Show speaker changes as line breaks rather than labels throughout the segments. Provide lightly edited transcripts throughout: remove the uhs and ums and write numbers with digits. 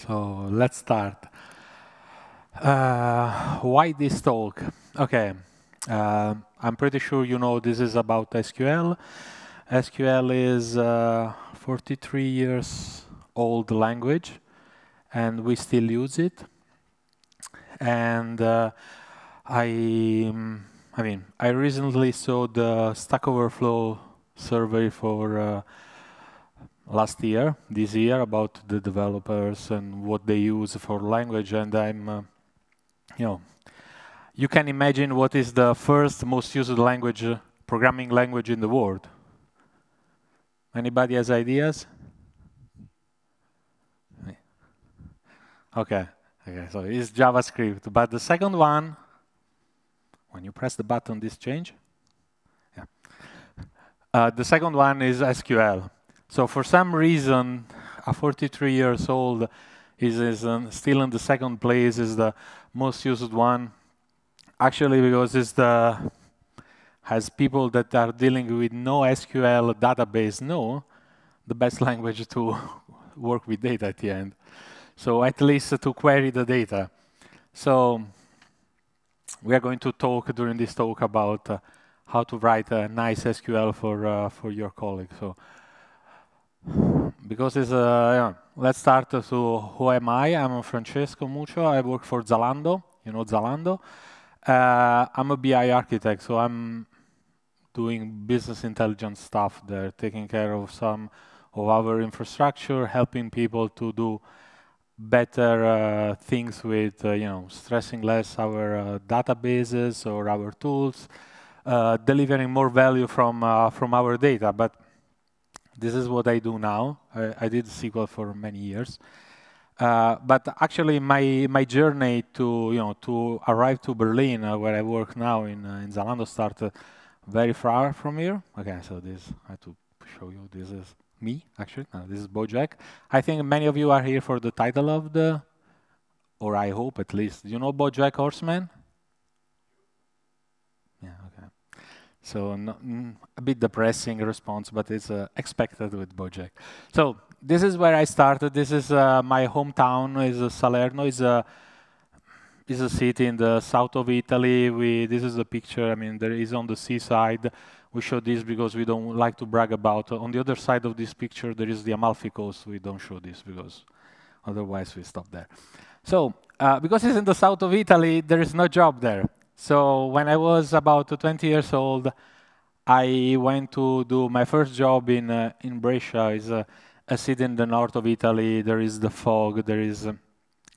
So let's start. Why this talk? Okay, I'm pretty sure you know this is about SQL. SQL is 43 years old language, and we still use it. And I recently saw the Stack Overflow survey for last year, this year, about the developers and what they use for language, and you can imagine what is the first most used language, programming language in the world. Anybody has ideas? Okay, so it's JavaScript, but the second one, when you press the button, this change? Yeah. The second one is SQL. So for some reason, a 43 years old is still in the second place, is the most used one. Actually, because it's has people that are dealing with no SQL database know the best language to work with data at the end. So at least to query the data. So we are going to talk during this talk about how to write a nice SQL for your colleague. So because it's let's start. So who am I? I'm Francesco Mucio. I work for Zalando. You know Zalando. I'm a BI architect, so I'm doing business intelligence stuff there, taking care of some of our infrastructure, helping people to do better things with, stressing less our databases or our tools, delivering more value from our data. But this is what I do now. I did SQL for many years. But actually, my journey to arrive to Berlin, where I work now in Zalando, started very far from here. Okay, so this I have to show you. This is me, actually. No, this is Bojack. I think many of you are here for the title of the, or I hope at least. Do you know Bojack Horseman? Yeah. Okay. So a bit depressing response, but it's expected with Bojack. So this is where I started. This is my hometown. Is Salerno. Is a city in the south of Italy. This is a picture. I mean, there is on the seaside. We show this because we don't like to brag about. On the other side of this picture, there is the Amalfi Coast. We don't show this because otherwise we stop there. So because it's in the south of Italy, there is no job there. So when I was about 20 years old, I went to do my first job in Brescia. Is a city in the north of Italy. There is the fog. There is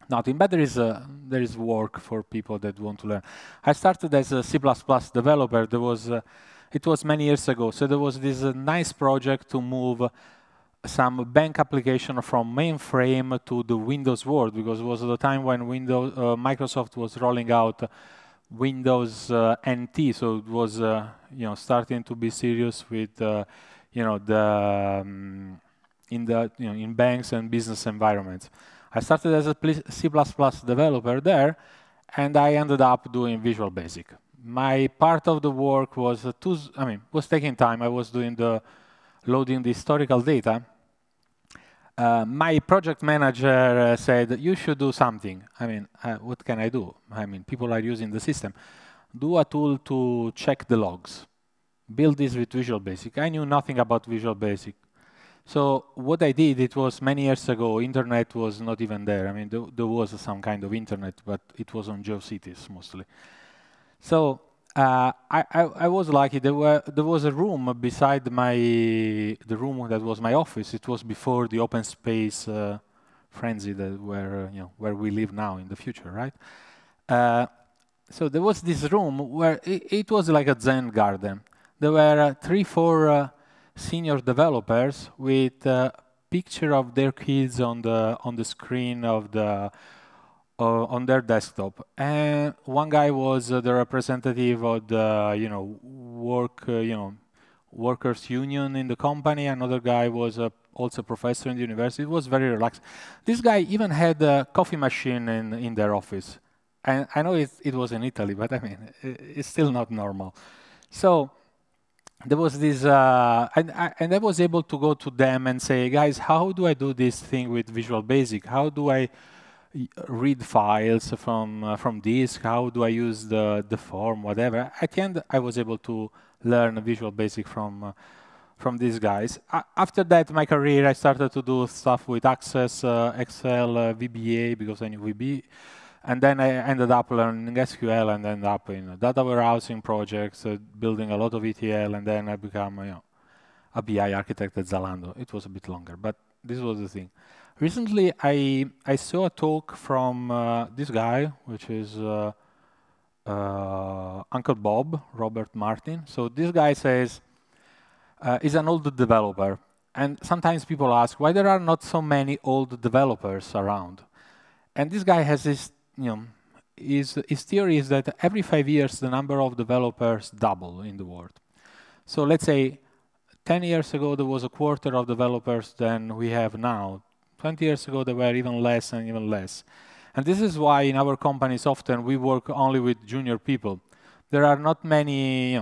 nothing, but there is work for people that want to learn. I started as a C++ developer. It was many years ago. So there was this nice project to move some bank application from mainframe to the Windows world, because it was the time when Microsoft was rolling out Windows NT. So it was starting to be serious with in banks and business environments. I started as a C++ developer there, and I ended up doing Visual Basic. My part of the work was was taking time. I was doing loading the historical data. My project manager said, "You should do something." What can I do? People are using the system. Do a tool to check the logs. Build this with Visual Basic. I knew nothing about Visual Basic. So what I did, it was many years ago. Internet was not even there. There was some kind of internet, but it was on GeoCities mostly. So I was lucky. There was a room beside the room that was my office. It was before the open space frenzy where we live now in the future, right? So there was this room where it was like a Zen garden. There were 3-4 senior developers with a picture of their kids on the screen of on their desktop, and one guy was the representative of the workers union in the company. Another guy was also a professor in the university. It was very relaxed. This guy even had a coffee machine in their office, and I know it was in Italy, but it's still not normal. So there was this, and I was able to go to them and say, guys, how do I do this thing with Visual Basic? How do I read files from disk? How do I use the form, whatever? At the end, I was able to learn Visual Basic from these guys. After that, my career, I started to do stuff with Access, Excel, VBA, because I knew VB. And then I ended up learning SQL and ended up in data warehousing projects, building a lot of ETL, and then I became a BI architect at Zalando. It was a bit longer, but this was the thing. Recently, I saw a talk from this guy, which is Uncle Bob, Robert Martin. So this guy says, he's an old developer. And sometimes people ask why there are not so many old developers around. And this guy has this, his theory is that every 5 years, the number of developers double in the world. So let's say 10 years ago, there was a quarter of developers than we have now. 20 years ago, there were even less and even less. And this is why in our companies, often we work only with junior people. There are not many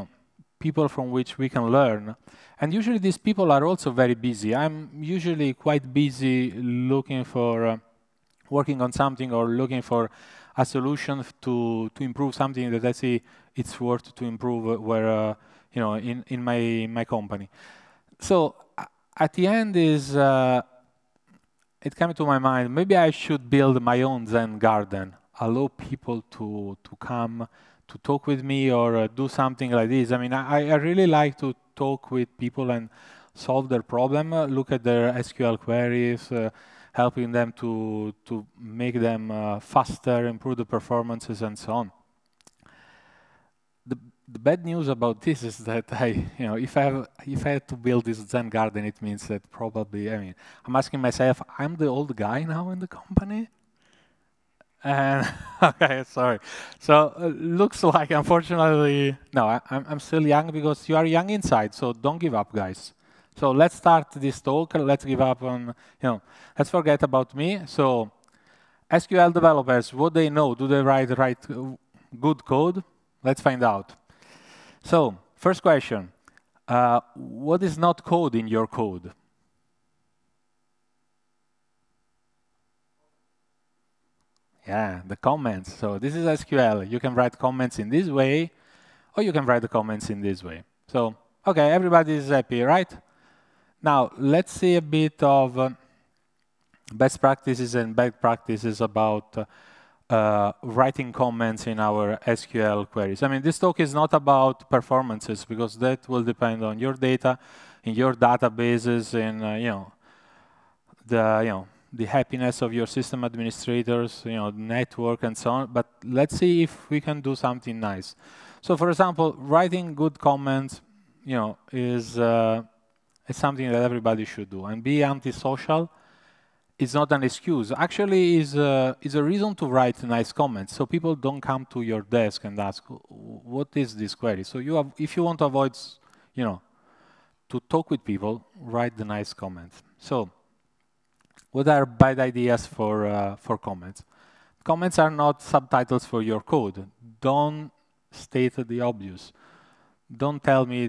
people from which we can learn. And usually these people are also very busy. I'm usually quite busy looking for working on something or looking for a solution to improve something that I see it's worth to improve where in my company. So at the end is it came to my mind, maybe I should build my own Zen garden, allow people to come to talk with me or do something like this. I mean, I really like to talk with people and solve their problem, look at their SQL queries, helping them to make them faster, improve the performances, and so on. The bad news about this is that if I had to build this Zen garden, it means that probably, I'm asking myself, I'm the old guy now in the company? And okay, sorry. So looks like, unfortunately, no, I'm still young because you are young inside, so don't give up, guys. So let's start this talk. Let's give up on, let's forget about me. So SQL developers, what they know? Do they write good code? Let's find out. So first question, what is not code in your code? Yeah, the comments. So this is SQL. You can write comments in this way, or you can write the comments in this way. So, okay, everybody is happy, right? Now, let's see a bit of best practices and bad practices about writing comments in our SQL queries. I mean, this talk is not about performances because that will depend on your data, in your databases, in the happiness of your system administrators, network and so on. But let's see if we can do something nice. So, for example, writing good comments, is something that everybody should do. And be antisocial is not an excuse. Actually, is a reason to write nice comments. So people don't come to your desk and ask, "What is this query?" So if you want to avoid, to talk with people, write the nice comments. So, what are bad ideas for comments? Comments are not subtitles for your code. Don't state the obvious. Don't tell me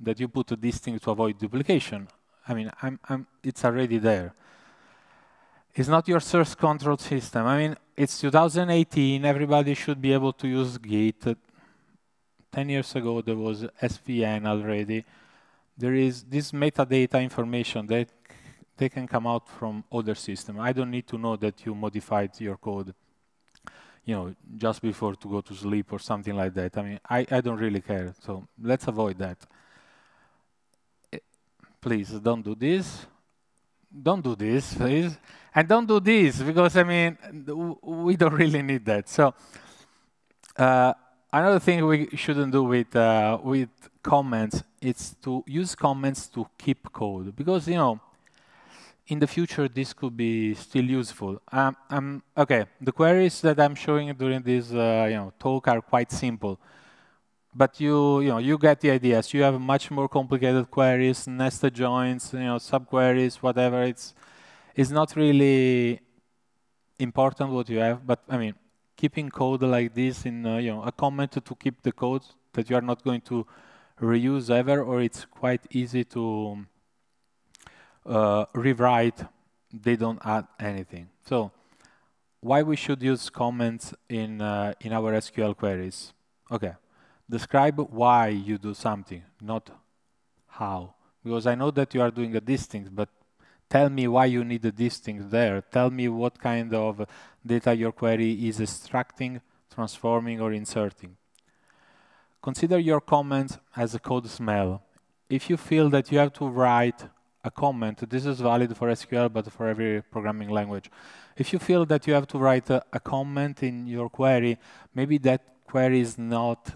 that you put this thing to avoid duplication. I mean, it's already there. It's not your source control system. I mean, it's 2018. Everybody should be able to use Git. 10 years ago, there was SVN already. There is this metadata information that they can come out from other systems. I don't need to know that you modified your code, just before to go to sleep or something like that. I mean, I don't really care. So let's avoid that. Please don't do this. Don't do this, please. And don't do this, because, I mean, we don't really need that. So another thing we shouldn't do with comments is to use comments to keep code. Because, in the future, this could be still useful. Okay, the queries that I'm showing during this talk are quite simple. But you get the idea. So you have much more complicated queries, nested joins, subqueries, whatever. It's not really important what you have. But I mean, keeping code like this in a comment to keep the code that you are not going to reuse ever, or it's quite easy to rewrite. They don't add anything. So why we should use comments in our SQL queries? Okay, describe why you do something, not how. Because I know that you are doing these things, but tell me why you need these things there. Tell me what kind of data your query is extracting, transforming, or inserting. Consider your comment as a code smell. If you feel that you have to write a comment, this is valid for SQL, but for every programming language. If you feel that you have to write a comment in your query, maybe that query is not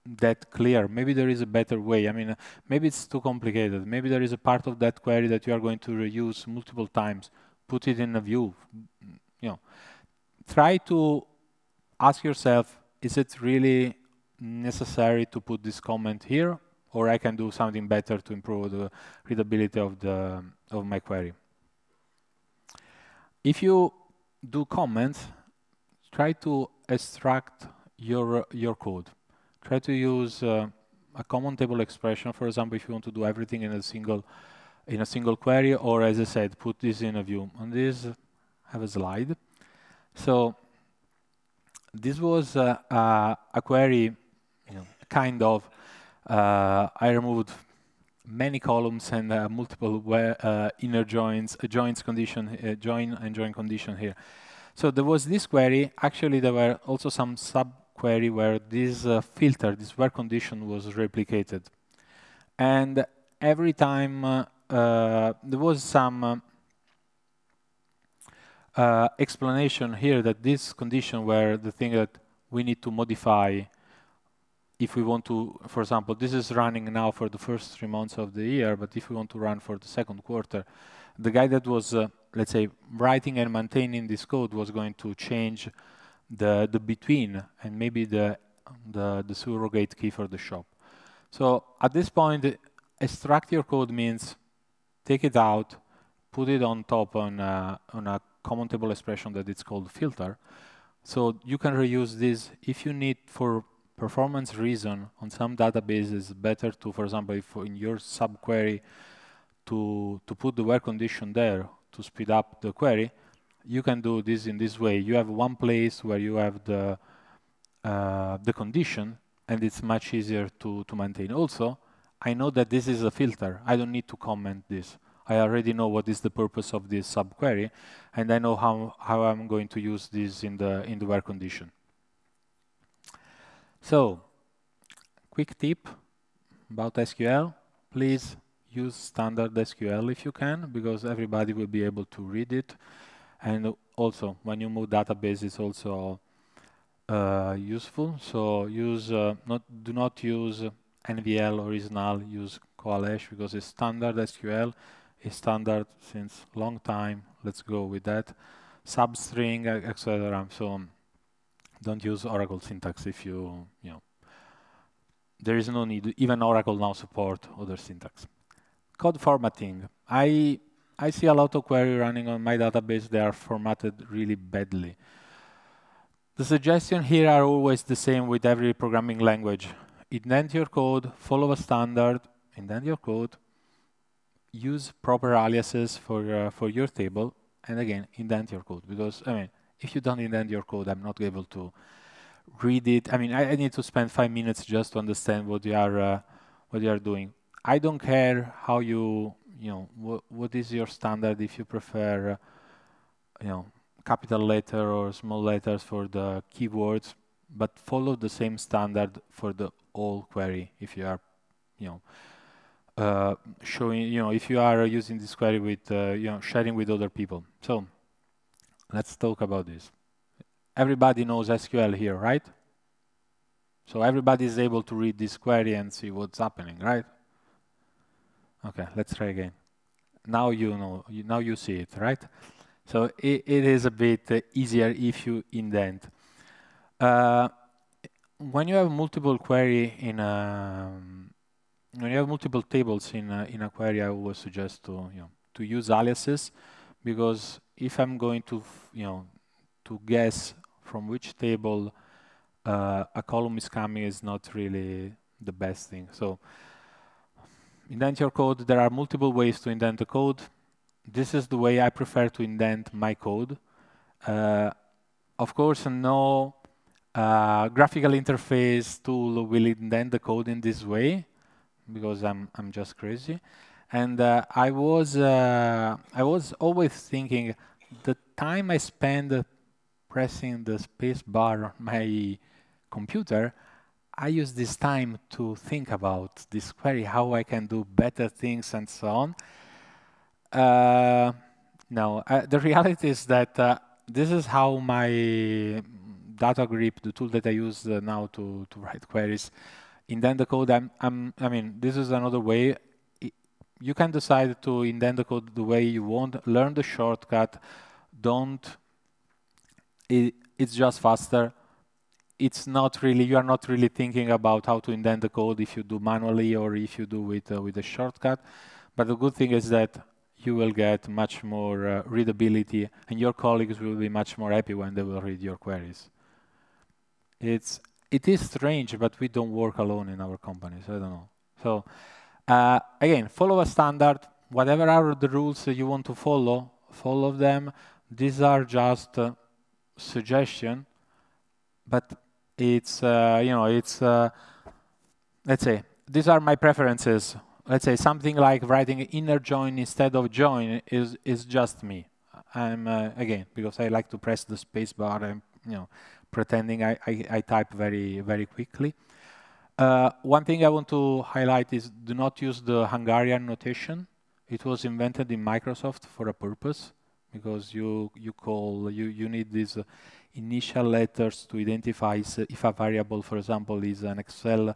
that clear. Maybe there is a better way. I mean, maybe it's too complicated. Maybe there is a part of that query that you are going to reuse multiple times. Put it in a view. You know, try to ask yourself, is it really necessary to put this comment here, or I can do something better to improve the readability of my query? If you do comments, try to extract your code. Try to use a common table expression, for example, if you want to do everything in a single query, or as I said, put this in a view. On this, have a slide. So this was a query, kind of. I removed many columns and multiple inner joins, join and join condition here. So there was this query. Actually, there were also some sub-query where this filter, this where condition was replicated. And every time there was some explanation here that this condition were the thing that we need to modify if we want to, for example, this is running now for the first 3 months of the year, but if we want to run for the second quarter, the guy that was, let's say, writing and maintaining this code was going to change the between and maybe the surrogate key for the shop. So at this point, extract your code means take it out, put it on top on a common table expression that it's called filter. So you can reuse this if you need for performance reason on some databases. Better to, for example, if in your subquery to put the where condition there to speed up the query, you can do this in this way. You have one place where you have the condition, and it's much easier to maintain. Also, I know that this is a filter. I don't need to comment this. I already know what is the purpose of this subquery, and I know how I'm going to use this in the where condition. So, quick tip about SQL. Please use standard SQL if you can, because everybody will be able to read it. And also, when you move database, it's also useful. So do not use NVL original, use coalesce, because it's standard SQL. It's standard since long time. Let's go with that. Substring, etc. So don't use Oracle syntax if you know. There is no need. Even Oracle now support other syntax. Code formatting. I see a lot of query running on my database. They are formatted really badly. The suggestions here are always the same with every programming language. Indent your code, follow a standard, indent your code, use proper aliases for your table, and again, indent your code. Because, I mean, if you don't indent your code, I'm not able to read it. I mean, I need to spend 5 minutes just to understand what you are doing. I don't care how what is your standard, if you prefer, capital letter or small letters for the keywords, but follow the same standard for the whole query if you are, showing, if you are using this query with, sharing with other people. So let's talk about this. Everybody knows SQL here, right? So everybody is able to read this query and see what's happening, right? Okay, let's try again. Now you know, now you see it, right? So it is a bit easier if you indent. When you have multiple query in when you have multiple tables in a query, I always suggest to use aliases, because if I'm going to to guess from which table a column is coming is not really the best thing. So indent your code. There are multiple ways to indent the code. This is the way I prefer to indent my code. Of course, no graphical interface tool will indent the code in this way, because I'm just crazy. And I was always thinking the time I spend pressing the space bar on my computer, I use this time to think about this query, how I can do better things and so on. No, the reality is that this is how my data grip, the tool that I use now to write queries, indent the code. I mean, this is another way. You can decide to indent the code the way you want. Learn the shortcut. Don't. It's just faster. It's not really. You are not really thinking about how to indent the code if you do manually or if you do with a shortcut. But the good thing is that you will get much more readability, and your colleagues will be much more happy when they will read your queries. It is strange, but we don't work alone in our companies. I don't know. So again, follow a standard. Whatever are the rules that you want to follow them. These are just suggestion, but it's let's say these are my preferences. Let's say something like writing inner join instead of join is just me. I'm again, because I like to press the space bar and pretending I type very quickly. One thing I want to highlight is do not use the Hungarian notation. It was invented in Microsoft for a purpose, because you need these initial letters to identify if a variable, for example, is an Excel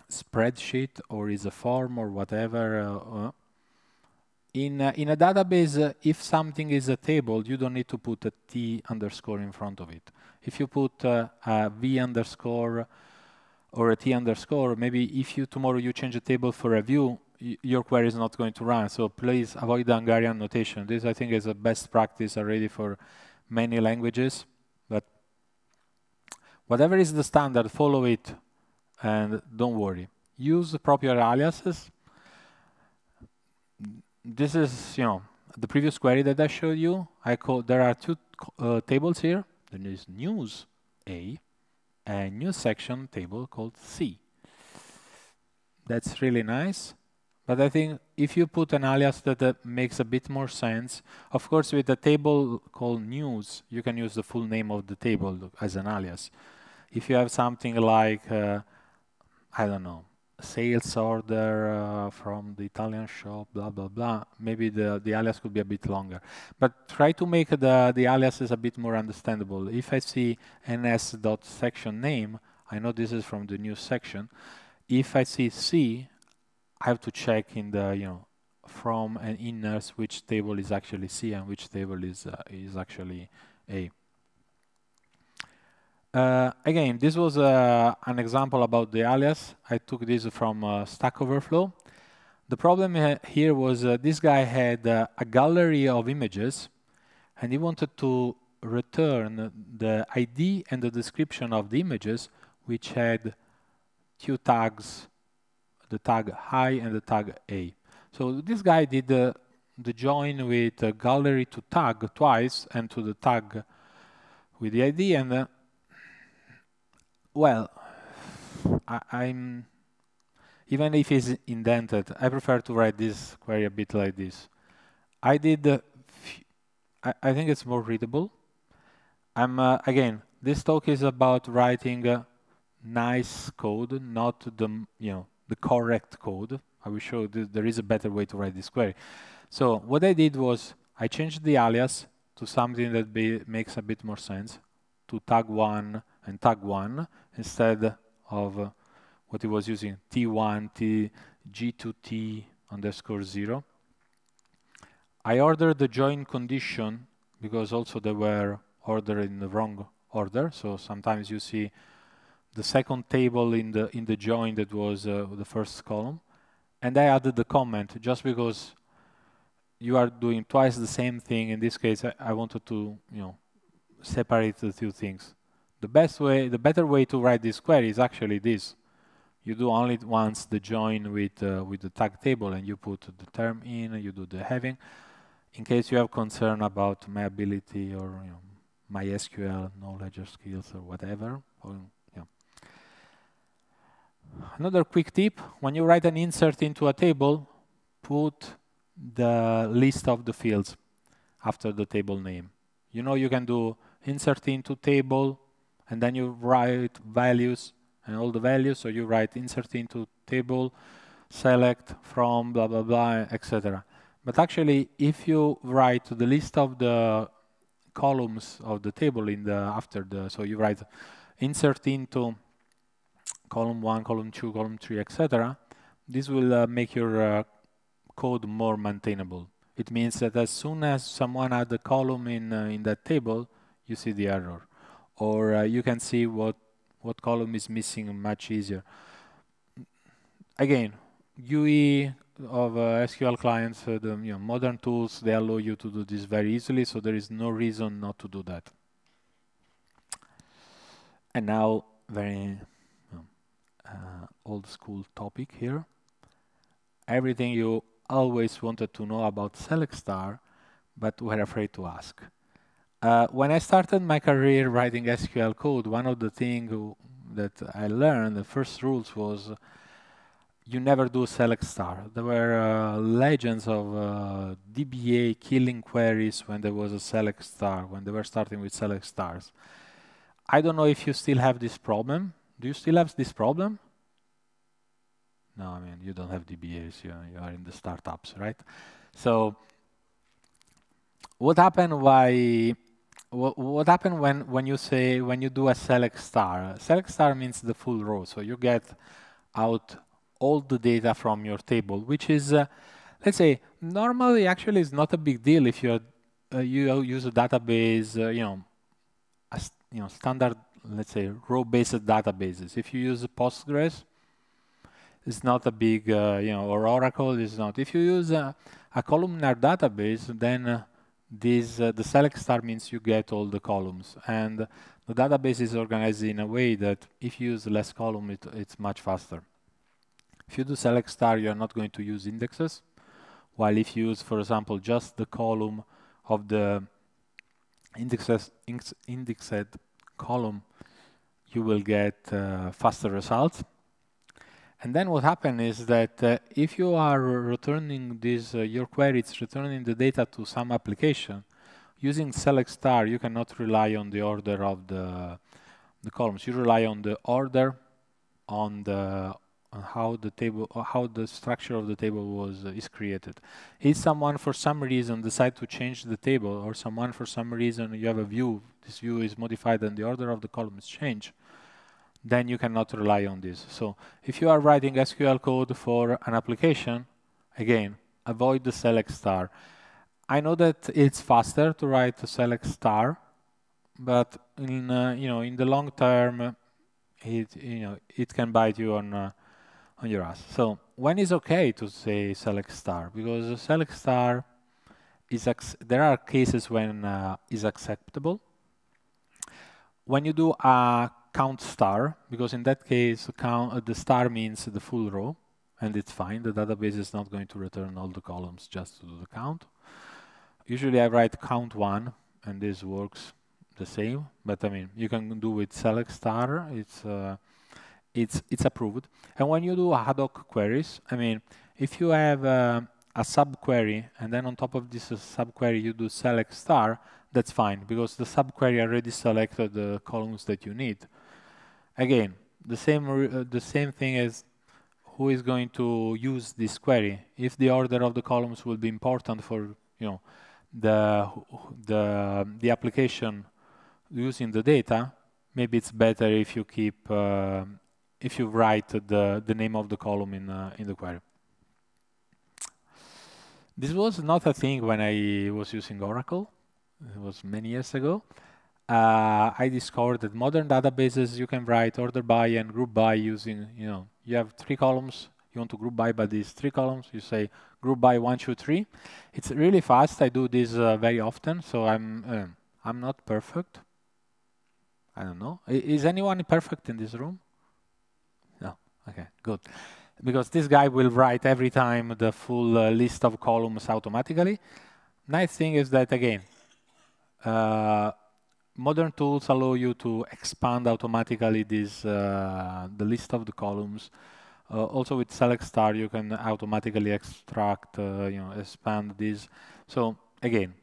spreadsheet or is a form or whatever. In a database, if something is a table, you don't need to put a T underscore in front of it. If you put a V underscore or a T underscore, maybe if tomorrow you change a table for a view, your query is not going to run. So please avoid the Hungarian notation. This, I think, is a best practice already for many languages. But whatever is the standard, follow it, and don't worry. Use proper aliases. This is, the previous query that I showed you. There are two tables here. There is news A and news section table called C. That's really nice. But I think if you put an alias that makes a bit more sense, of course, with a table called news, you can use the full name of the table as an alias. If you have something like, I don't know, sales order from the Italian shop, blah, blah, blah, maybe the alias could be a bit longer. But try to make the aliases a bit more understandable. If I see ns.section name, I know this is from the news section. If I see C, I have to check in the, from and inners which table is actually C and which table is actually A. Again, this was an example about the alias. I took this from Stack Overflow. The problem here was this guy had a gallery of images, and he wanted to return the ID and the description of the images, which had two tags, the tag hi and the tag A. So this guy did the join with gallery to tag twice and to the tag with the ID, and well, I'm even if it's indented, I prefer to write this query a bit like this. I think it's more readable. Again, this talk is about writing nice code, not the correct code. I will show there is a better way to write this query. So what I did was I changed the alias to something that makes a bit more sense, to tag1 and tag1 instead of what it was using, T1, G2T underscore 0. I ordered the join condition because also they were ordered in the wrong order. So sometimes you see the second table in the join that was the first column. And I added the comment just because you are doing twice the same thing. In this case, I wanted to separate the two things. The better way to write this query is actually this. You do only once the join with the tag table, and you put the term in, you do the having. In case you have concern about my ability or my SQL knowledge or skills or whatever. Another quick tip, when you write an insert into a table, put the list of the fields after the table name. You can do insert into table, and then you write values and all the values, so you write insert into table, select from blah, blah, blah, etc. But actually, if you write the list of the columns of the table so you write insert into column 1, column 2, column 3, etc., this will make your code more maintainable. It means that as soon as someone adds a column in that table, you see the error. Or you can see what column is missing much easier. Again, GUI of SQL clients, the modern tools, they allow you to do this very easily, so there is no reason not to do that. And now, very old school topic here. Everything you always wanted to know about select star, but were afraid to ask. When I started my career writing SQL code, one of the things that I learned, the first rules was you never do select star. There were legends of DBA killing queries when there was a select star, when they were starting with select stars. I don't know if you still have this problem. Do you still have this problem? No, I mean, you don't have DBAs, you are in the startups, right? So what happened when you do a select star? Select star means the full row, so you get out all the data from your table, which is, let's say, normally actually is not a big deal if you use a database, standard, let's say, row-based databases. If you use Postgres, it's not a big, or Oracle is not. If you use a columnar database, then the select star means you get all the columns. And the database is organized in a way that if you use less column, it's much faster. If you do select star, you're not going to use indexes. While if you use, for example, just the column of the indexed column, you will get faster results. And then what happens is that if you are returning your query, it's returning the data to some application. Using select star, you cannot rely on the order of the columns. You rely on the order, on how the structure of the table is created. If someone for some reason decide to change the table, or someone for some reason you have a view, this view is modified and the order of the columns change, then you cannot rely on this. So if you are writing SQL code for an application, again, avoid the select star. I know that it's faster to write a select star, but in the long term, it can bite you on your ass. So when is okay to say select star? Because select star there are cases when is acceptable. When you do a count star, because in that case the star means the full row, and it's fine. The database is not going to return all the columns just to do the count. Usually I write count 1, and this works the same. But I mean, you can do with select star. It's approved. And when you do ad hoc queries, I mean, if you have a subquery, and then on top of this subquery you do select star, that's fine, because the subquery already selected the columns that you need. Again, the same thing as who is going to use this query. If the order of the columns will be important for the application using the data, maybe it's better if you keep if you write the name of the column in the query. This was not a thing when I was using Oracle. It was many years ago. I discovered that modern databases, you can write order by and group by using, you have 3 columns, you want to group by these 3 columns, you say group by 1, 2, 3. It's really fast. I do this very often, so I'm not perfect. I don't know. Is anyone perfect in this room? No. Okay, good. Because this guy will write every time the full list of columns automatically. Nice thing is that, again, modern tools allow you to expand automatically this the list of the columns. Also with select star, you can automatically extract, expand this. So again,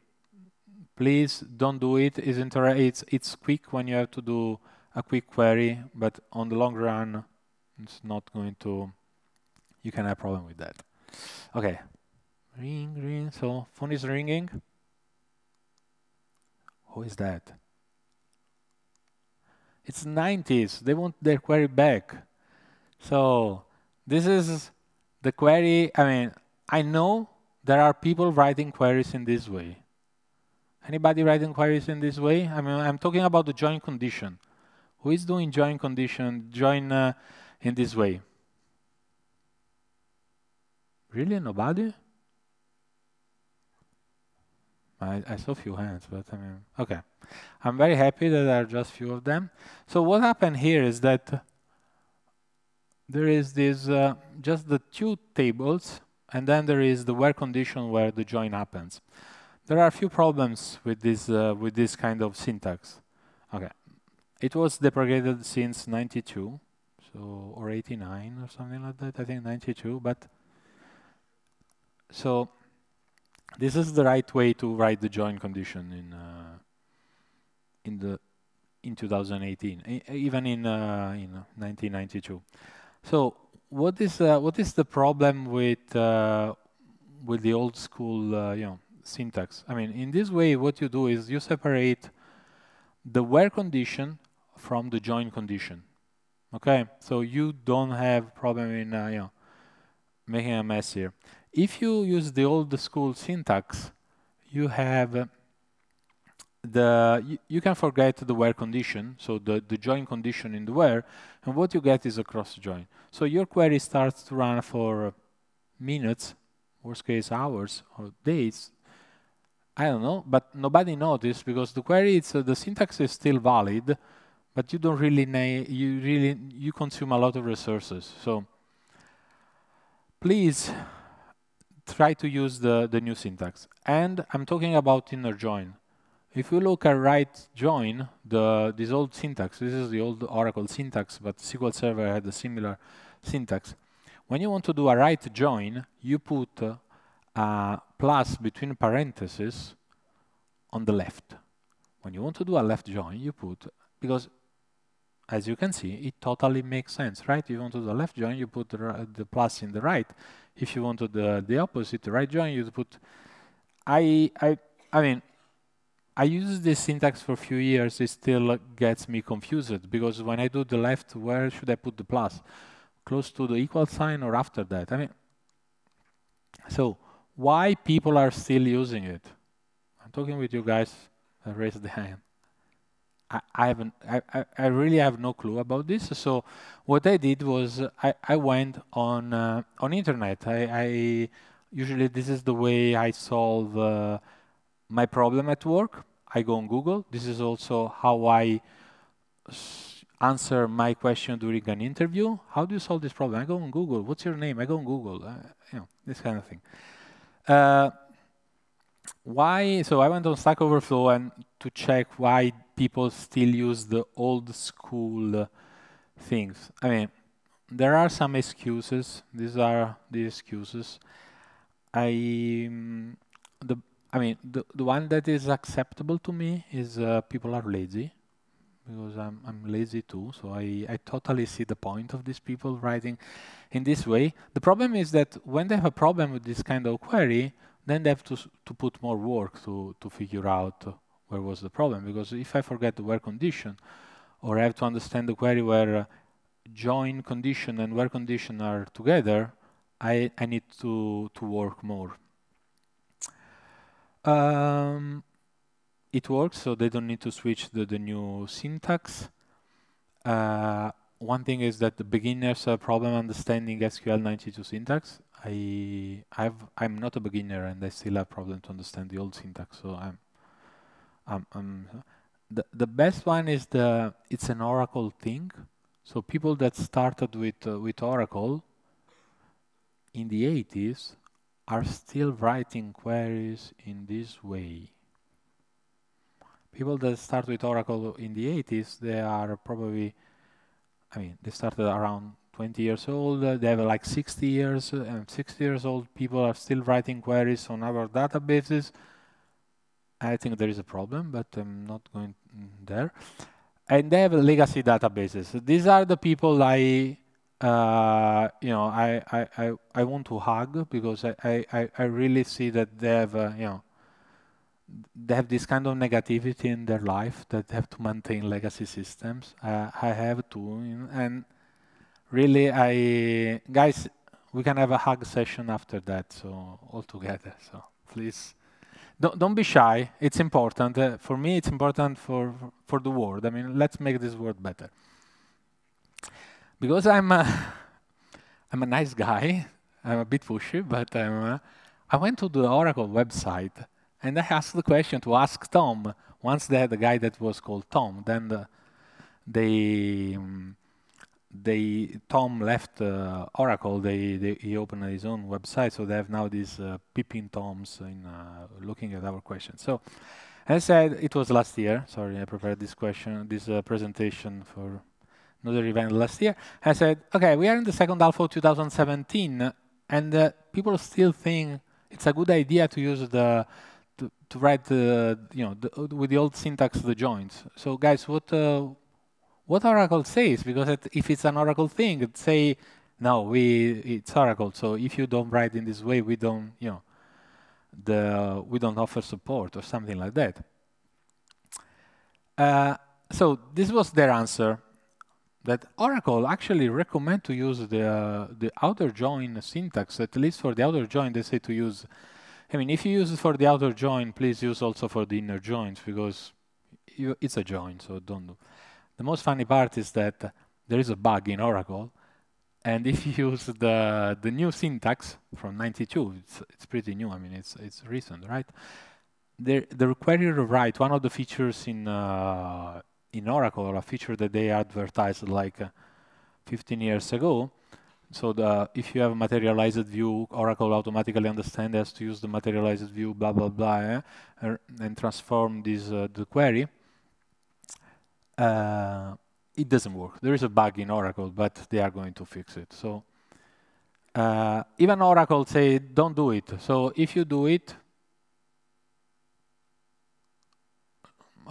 please don't do it. It's quick when you have to do a quick query, but on the long run, it's not going to. You can have a problem with that. Okay, ring. So phone is ringing. Who is that? It's 90s. They want their query back. So this is the query. I mean, I know there are people writing queries in this way. Anybody writing queries in this way? I mean, I'm talking about the join condition. Who is doing join condition, join in this way? Really, nobody? I saw a few hands, but I mean, okay. I'm very happy that there are just few of them. So what happened here is that there is this, just the two tables, and then there is the where condition where the join happens. There are a few problems with this kind of syntax. Okay, it was deprecated since 92, so or 89 or something like that. I think 92, but so this is the right way to write the join condition in 2018, even in 1992. So what is the problem with the old school syntax? I mean, in this way, what you do is you separate the where condition from the join condition. Okay, so you don't have problem in making a mess here. If you use the old school syntax, you have you can forget the where condition, so the join condition in the where, and what you get is a cross join. So your query starts to run for minutes, worst case hours or days. I don't know, but nobody noticed because the query, the syntax is still valid, but you don't really you consume a lot of resources. So please try to use the new syntax. And I'm talking about inner join. If you look at write join, this old syntax, this is the old Oracle syntax, but SQL Server had a similar syntax. When you want to do a write join, you put a plus between parentheses on the left. When you want to do a left join, you put, because as you can see, it totally makes sense, right? If you want to do a left join, you put the plus in the right. If you want to do the opposite, the right join, you put. I mean, I use this syntax for a few years. It still gets me confused because when I do the left, where should I put the plus? Close to the equal sign or after that? I mean, so why people are still using it? I'm talking with you guys that raised the hand. I really have no clue about this. So what I did was I went on internet. I usually this is the way I solve my problem at work. I go on Google. This is also how I answer my question during an interview. How do you solve this problem? I go on Google. What's your name? I go on Google. This kind of thing. Why? So I went on Stack Overflow and to check why people still use the old school things. I mean, there are some excuses. These are the excuses. The one that is acceptable to me is people are lazy, because I'm lazy too. So I totally see the point of these people writing in this way. The problem is that when they have a problem with this kind of query, then they have to put more work to figure out where was the problem. Because if I forget the where condition, or I have to understand the query where join condition and where condition are together, I need to work more. It works, so they don't need to switch the new syntax. One thing is that the beginners have problem understanding SQL 92 syntax. I'm not a beginner and I still have problem to understand the old syntax. So The best one is it's an Oracle thing. So people that started with Oracle in the 80s are still writing queries in this way. People that start with Oracle in the 80s, they are probably, I mean, they started around 20 years old, they have like 60 years, and 60 years old people are still writing queries on our databases. I think there is a problem, but I'm not going there. And they have legacy databases. These are the people I want to hug, because I really see that they have, they have this kind of negativity in their life, that they have to maintain legacy systems. I have to, and really, guys, we can have a hug session after that, so all together. So please, don't be shy. It's important. For me, it's important for the world. I mean, let's make this world better. Because I'm a nice guy. I'm a bit pushy, but I went to the Oracle website and I asked the question to ask Tom. Once they had a guy that was called Tom, then Tom left Oracle. He opened his own website, so they have now these peeping Toms in looking at our questions. So, as I said, it was last year. Sorry, I prepared this presentation for another event last year. I said, okay, we are in the second half of 2017, and people still think it's a good idea to use to write with the old syntax the joins. So, guys, what Oracle says, because if it's an Oracle thing, it say, no, it's Oracle. So if you don't write in this way, we don't offer support or something like that. So this was their answer, that Oracle actually recommend to use the outer join syntax. At least for the outer join, they say to use. I mean, if you use it for the outer join, please use also for the inner joins, because it's a join, so don't do. The most funny part is that there is a bug in Oracle, and if you use the new syntax from '92, it's pretty new. I mean, it's recent, right? The query rewrite, one of the features in Oracle, or a feature that they advertised like 15 years ago. So if you have a materialized view, Oracle automatically understands to use the materialized view, blah blah blah, and transform the query. It doesn't work. There is a bug in Oracle, but they are going to fix it. So even Oracle say don't do it. So if you do it,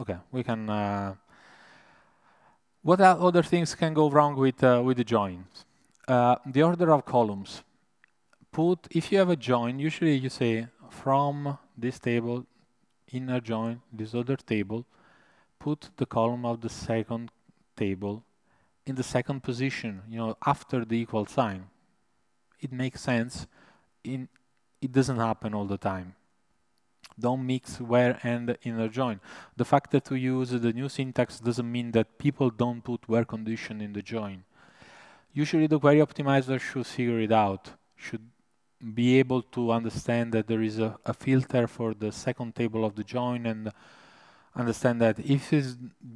okay, we can. What other things can go wrong with the joins? The order of columns. If you have a join, usually you say from this table, inner join, this other table, put the column of the second table in the second position, after the equal sign. It makes sense. It doesn't happen all the time. Don't mix where and inner join. The fact that we use the new syntax doesn't mean that people don't put where condition in the join. Usually the query optimizer should figure it out, should be able to understand that there is a filter for the second table of the join, and understand that if it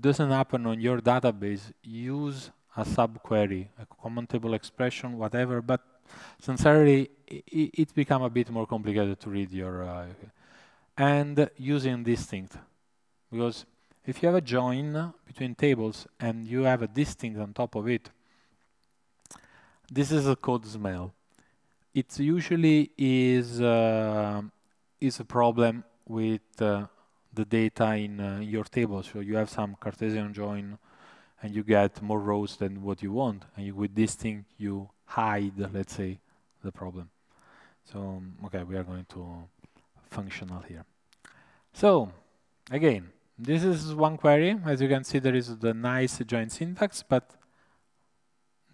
doesn't happen on your database, use a subquery, a common table expression, whatever. But sincerely, it becomes a bit more complicated to read your and using distinct, because if you have a join between tables and you have a distinct on top of it, this is a code smell. It usually is a problem with the data in your table. So you have some Cartesian join and you get more rows than what you want, and with distinct you hide, let's say, the problem. So okay, we are going to functional here. So again, this is one query. As you can see, there is the nice join syntax, but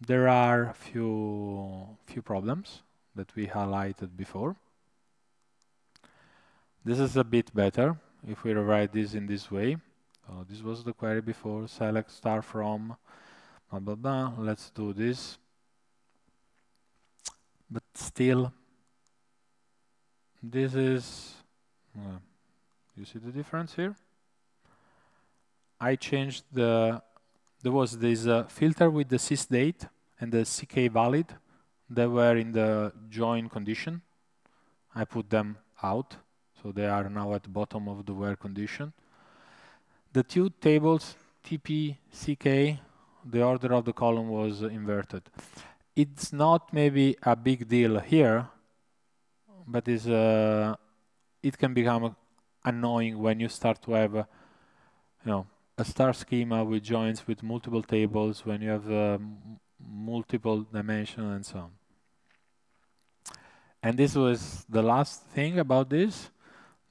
there are few problems that we highlighted before. This is a bit better if we rewrite this in this way. So this was the query before, select star from, blah, blah, blah. Let's do this. But still, this is, you see the difference here? I changed there was this filter with the sysdate and the ck valid. They were in the join condition. I put them out, so they are now at the bottom of the where condition. The two tables, TP, CK, the order of the column was inverted. It's not maybe a big deal here, but it can become annoying when you start to have a star schema with joins with multiple tables, when you have multiple dimensions and so on. And this was the last thing about this.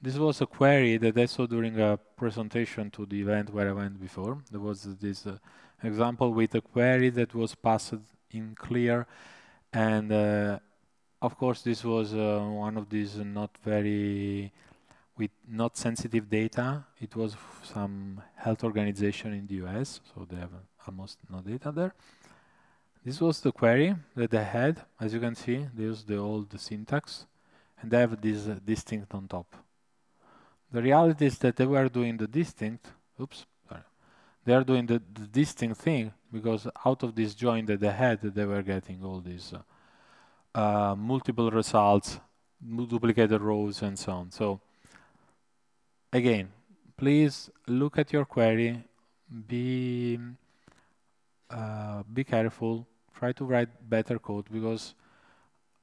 This was a query that I saw during a presentation to the event where I went before. There was this example with a query that was passed in clear, and of course this was one of these not sensitive data. It was some health organization in the US, so they have almost no data there. This was the query that they had. As you can see, they use the old syntax, and they have this distinct on top. The reality is that they were doing the distinct, they are doing the distinct thing because out of this join that they had, they were getting all these multiple results, duplicated rows, and so on. So again, please look at your query, be careful, try to write better code, because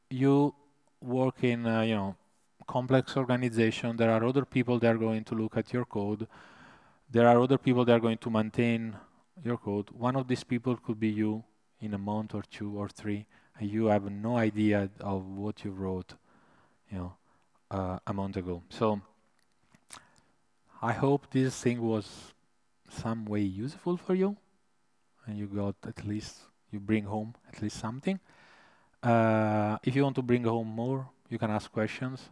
you work in complex organization. There are other people that are going to look at your code. There are other people that are going to maintain your code. One of these people could be you in a month or 2 or 3, and you have no idea of what you wrote a month ago. So I hope this thing was some way useful for you, and you bring home at least something. If you want to bring home more, you can ask questions,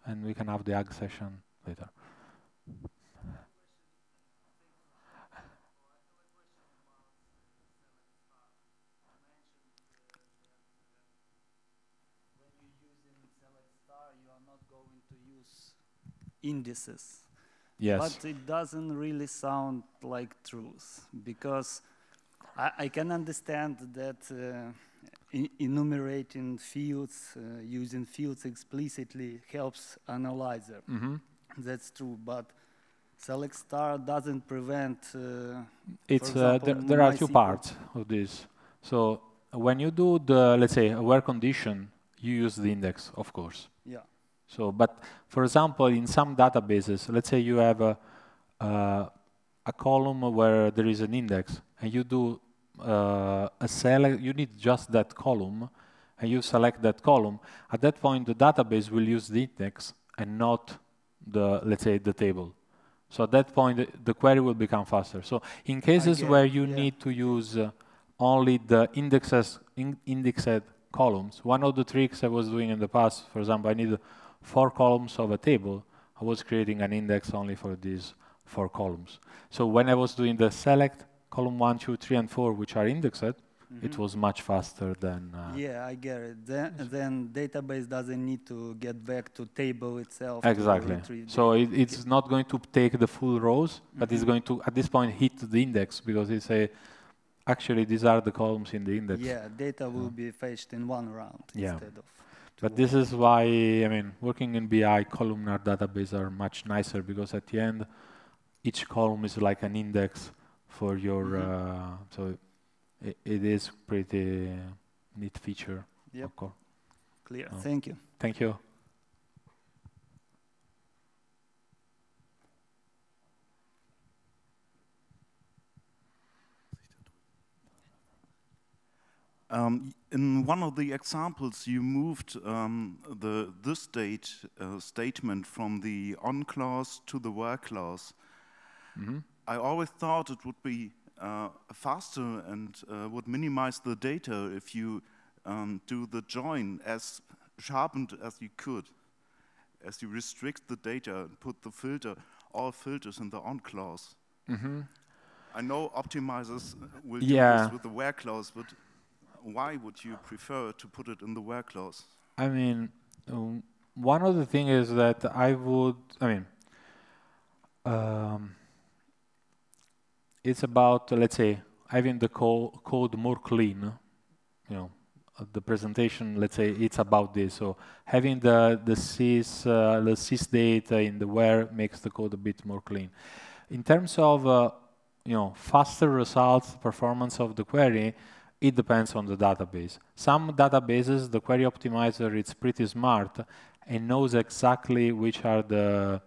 and we can have the ag session later.
Indices.
Yes.
But it doesn't really sound like truth, because I can understand that enumerating fields, using fields explicitly helps analyzer.
Mm-hmm.
That's true, but select star doesn't prevent.
It's
for example,
there are two parts of this. So when you do the, let's say, a where condition, you use the index, of course.
Yeah.
So, but for example, in some databases, let's say you have a column where there is an index, and you do a select. You need just that column, and you select that column. At that point, the database will use the index and not the, let's say, the table. So at that point, the query will become faster. So in cases where you need to use only the indexed columns, one of the tricks I was doing in the past, for example, I need 4 columns of a table. I was creating an index only for these 4 columns. So when I was doing the select column 1, 2, 3, and 4, which are indexed, it was much faster than...
yeah, I get it. Then database doesn't need to get back to table itself.
Exactly. So it's not going to take the full rows, but it's going to, at this point, hit the index, because it's actually, these are the columns in the index.
Yeah, data will be fetched in one round instead of...
But this is why, I mean, working in BI, columnar database are much nicer, because at the end, each column is like an index for your, so it is pretty neat feature.
Yep.
Of course.
Clear. Thank you.
Thank you.
In one of the examples, you moved the this statement from the on clause to the where clause. I always thought it would be faster and would minimize the data if you do the join as sharpened as you could, as you restrict the data and put the all filters in the on clause. I know optimizers will do this with the where clause, but why would you prefer to put it in the where clause?
I mean, one of the things is that it's about, let's say, having the code more clean. The presentation, let's say, it's about this. So having the sys data in the where makes the code a bit more clean. In terms of faster results, performance of the query, it depends on the database. Some databases, the query optimizer, it's pretty smart and knows exactly which are the,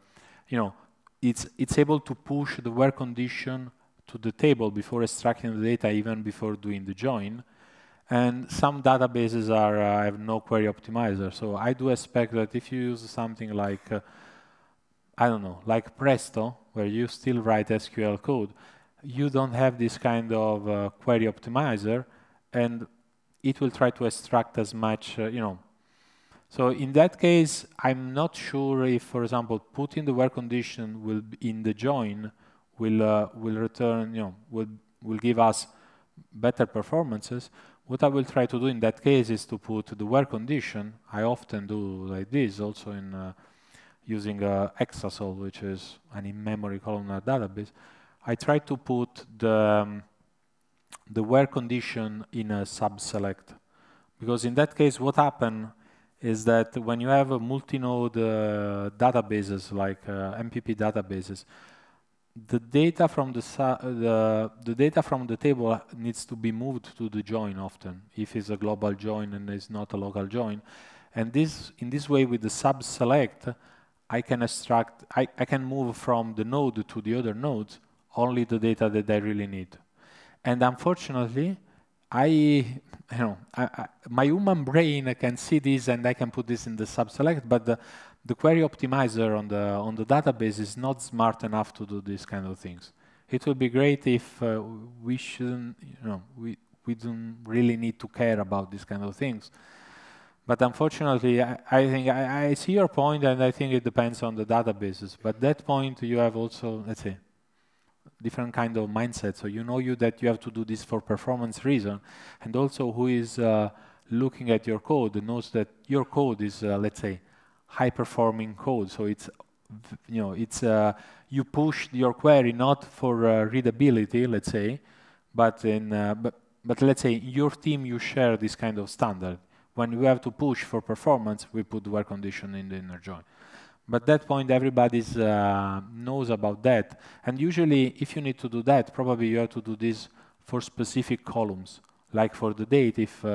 it's able to push the where condition to the table before extracting the data, even before doing the join. And some databases have no query optimizer. So I do expect that if you use something like, I don't know, like Presto, where you still write SQL code, you don't have this kind of query optimizer, and it will try to extract as much, So in that case, I'm not sure if, for example, putting the where condition will in the join will return, will give us better performances. What I will try to do in that case is to put the where condition. I often do like this, also in using Exasol, which is an in-memory columnar database. I try to put the where condition in a sub-select, because in that case, what happens is that when you have a multi-node databases like MPP databases, the data from the data from the table needs to be moved to the join often, if it's a global join and it's not a local join. And in this way, with the sub-select, I can extract, I can move from the node to the other nodes only the data that I really need. And unfortunately, my human brain can see this and I can put this in the sub-select, but the query optimizer on the database is not smart enough to do these kind of things. It would be great if we shouldn't, we don't really need to care about these kind of things. But unfortunately, I think I see your point, and I think it depends on the databases. But at that point, you have also, let's say, different kind of mindset. So that you have to do this for performance reason, and also who is looking at your code knows that your code is, let's say, high-performing code. So it's, you push your query not for readability, let's say, but let's say your team you share this kind of standard. When we have to push for performance, we put the where condition in the inner join. But at that point, everybody knows about that. And usually, if you need to do that, probably you have to do this for specific columns, like for the date, if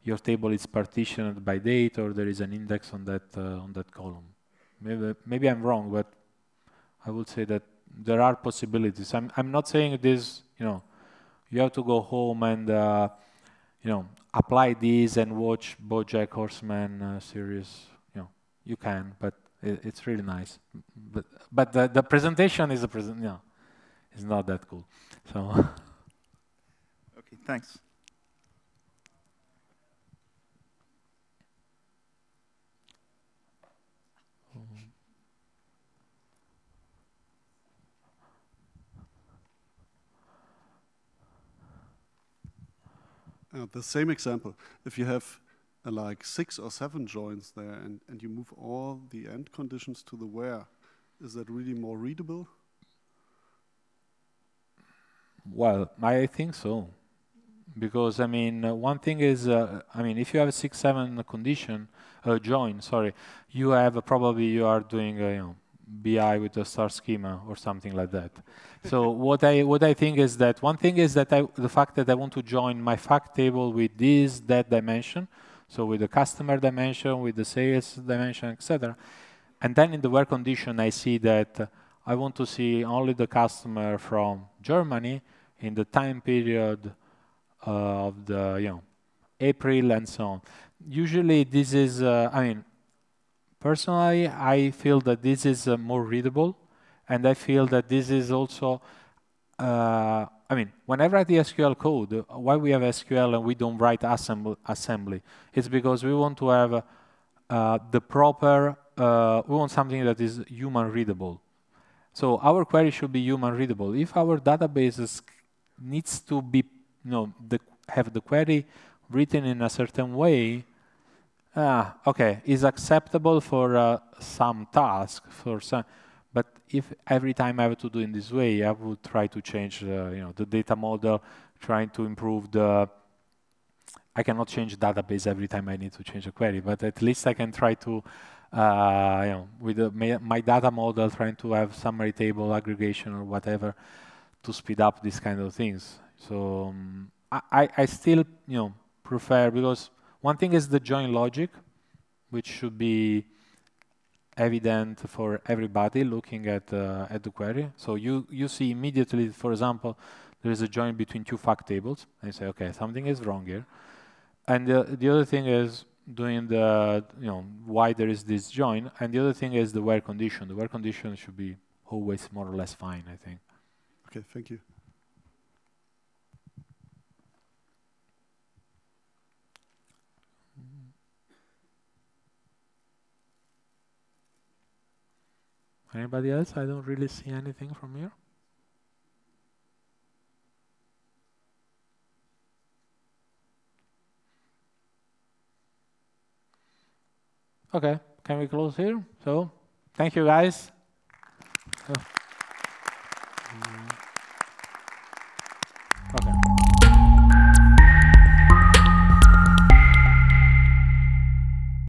your table is partitioned by date or there is an index on that column. Maybe I'm wrong, but I would say that there are possibilities. I'm not saying this, you have to go home and apply this and watch BoJack Horseman series. You can, but it's really nice. But the presentation is is not that cool. So.
Okay, thanks.
The same example, if you have like 6 or 7 joins there and you move all the end conditions to the where, is that really more readable?
Well, I think so. Because, one thing is, if you have a 6, 7 condition, join, sorry, you have probably you are doing, BI with a star schema or something like that. So what I think is that one thing is that the fact that I want to join my fact table with that dimension, so with the customer dimension, with the sales dimension, etc. And then in the where condition, I see that I want to see only the customer from Germany in the time period of the April and so on. Usually this is, personally, I feel that this is more readable, and I feel that this is also, when I write the SQL code, why we have SQL and we don't write assembly? It's because we want to have the proper, we want something that is human readable. So our query should be human readable. If our databases needs to be, have the query written in a certain way, okay, is acceptable for some task, But if every time I have to do in this way, I would try to change the data model, trying to improve the. I cannot change database every time I need to change a query, but at least I can try to, with my data model, trying to have summary table aggregation or whatever to speed up these kind of things. So I still prefer, because one thing is the join logic, which should be evident for everybody looking at the query. So you see immediately, for example, there is a join between two fact tables, and you say, okay, something is wrong here. And the other thing is doing the, why there is this join. And the other thing is the where condition. The where condition should be always more or less fine, I think.
Okay, thank you.
Anybody else? I don't really see anything from here. Okay, can we close here? So, thank you guys.